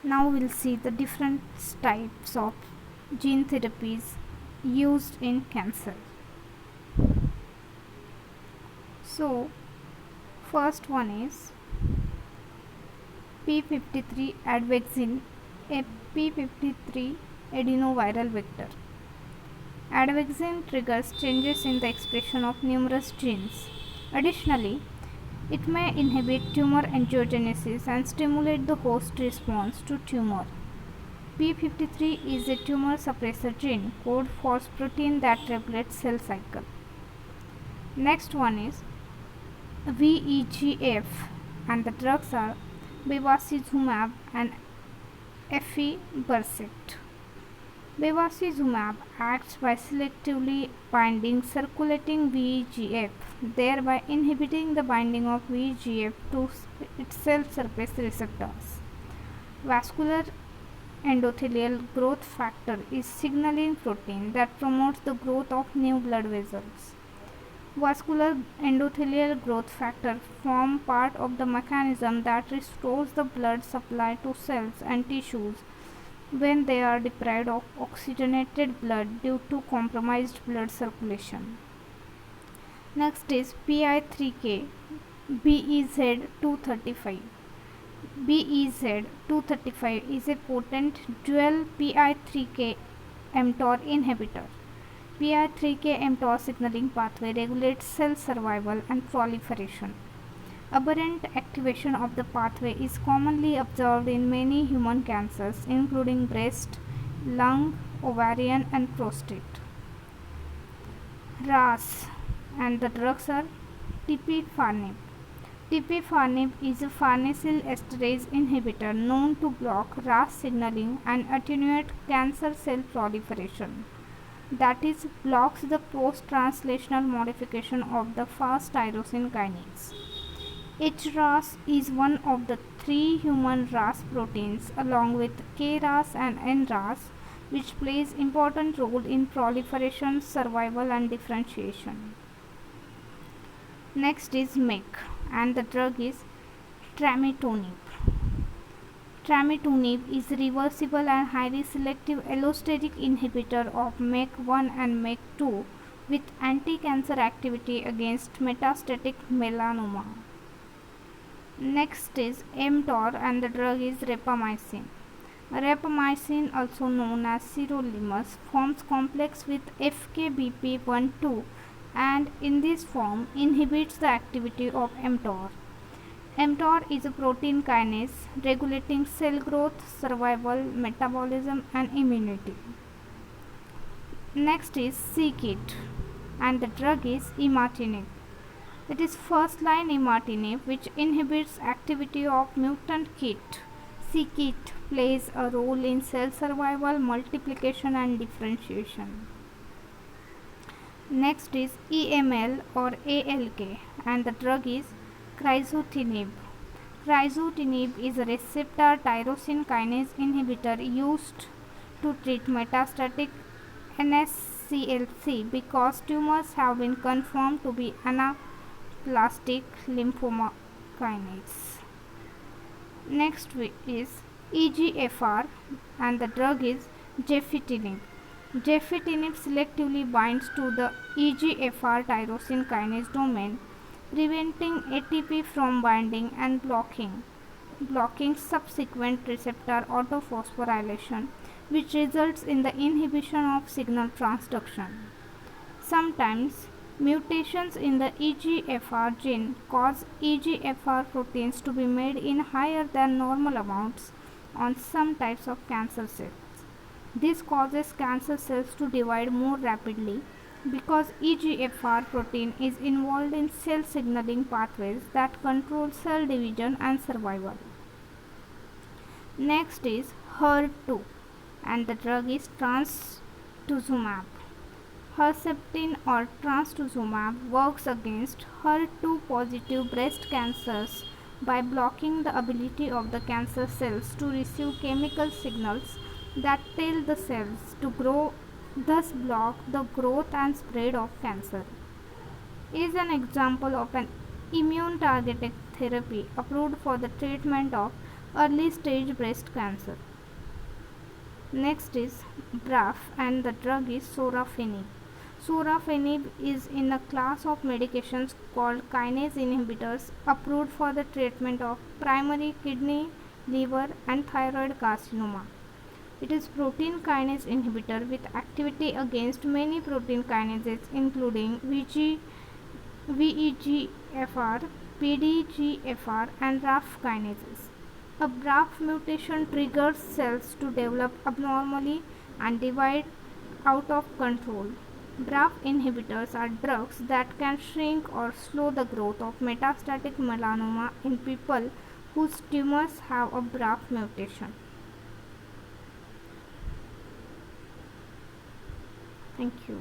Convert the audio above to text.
Now we'll see the different types of gene therapies used in cancer. So, first one is P53 advaccine, a P53 adenoviral vector. Advaccine triggers changes in the expression of numerous genes. Additionally, it may inhibit tumor angiogenesis and stimulate the host response to tumor. P53 is a tumor suppressor gene, code for protein that regulates cell cycle. Next one is VEGF, and the drugs are bevacizumab and aflibercept. Bevacizumab acts by selectively binding circulating VEGF, thereby inhibiting the binding of VEGF to its cell surface receptors. Vascular endothelial growth factor is signaling protein that promotes the growth of new blood vessels. Vascular endothelial growth factor form part of the mechanism that restores the blood supply to cells and tissues when they are deprived of oxygenated blood due to compromised blood circulation. Next is PI3K BEZ235. BEZ235 is a potent dual PI3K mTOR inhibitor. PI3K mTOR signaling pathway regulates cell survival and proliferation. Aberrant activation of the pathway is commonly observed in many human cancers, including breast, lung, ovarian, and prostate. RAS, and the drugs are tipifarnib. Tipifarnib is a farnesyl esterase inhibitor known to block RAS signaling and attenuate cancer cell proliferation. That is, blocks the post-translational modification of the fast tyrosine kinase. HRAS is one of the three human RAS proteins along with KRAS and NRAS, which plays important role in proliferation, survival, and differentiation. Next is MEK, and the drug is tramitonib. Tramitonib is a reversible and highly selective allosteric inhibitor of MEK1 and MEK2 with anti-cancer activity against metastatic melanoma. Next is mTOR, and the drug is rapamycin. Rapamycin, also known as sirolimus, forms complex with FKBP12 and in this form inhibits the activity of mTOR. mTOR is a protein kinase regulating cell growth, survival, metabolism, and immunity. Next is c-KIT, and the drug is imatinib. It is first-line imatinib, which inhibits activity of mutant KIT. c-KIT plays a role in cell survival, multiplication, and differentiation. Next is EML or ALK, and the drug is crizotinib. Crizotinib is a receptor tyrosine kinase inhibitor used to treat metastatic NSCLC because tumors have been confirmed to be anaplastic lymphoma kinase. Next is EGFR, and the drug is gefitinib. Gefitinib selectively binds to the EGFR tyrosine kinase domain, preventing ATP from binding and blocking subsequent receptor autophosphorylation, which results in the inhibition of signal transduction. Sometimes mutations in the EGFR gene cause EGFR proteins to be made in higher than normal amounts on some types of cancer cells. This causes cancer cells to divide more rapidly because EGFR protein is involved in cell signaling pathways that control cell division and survival. Next is HER2, and the drug is trastuzumab. Herceptin or trastuzumab works against HER2 positive breast cancers by blocking the ability of the cancer cells to receive chemical signals that tell the cells to grow, thus block the growth and spread of cancer. It is an example of an immune targeted therapy approved for the treatment of early stage breast cancer. Next is BRAF and the drug is sorafenib. Sorafenib is in a class of medications called kinase inhibitors approved for the treatment of primary kidney, liver and thyroid carcinoma. It is protein kinase inhibitor with activity against many protein kinases including VEGFR, PDGFR and RAF kinases. A BRAF mutation triggers cells to develop abnormally and divide out of control. BRAF inhibitors are drugs that can shrink or slow the growth of metastatic melanoma in people whose tumors have a BRAF mutation. Thank you.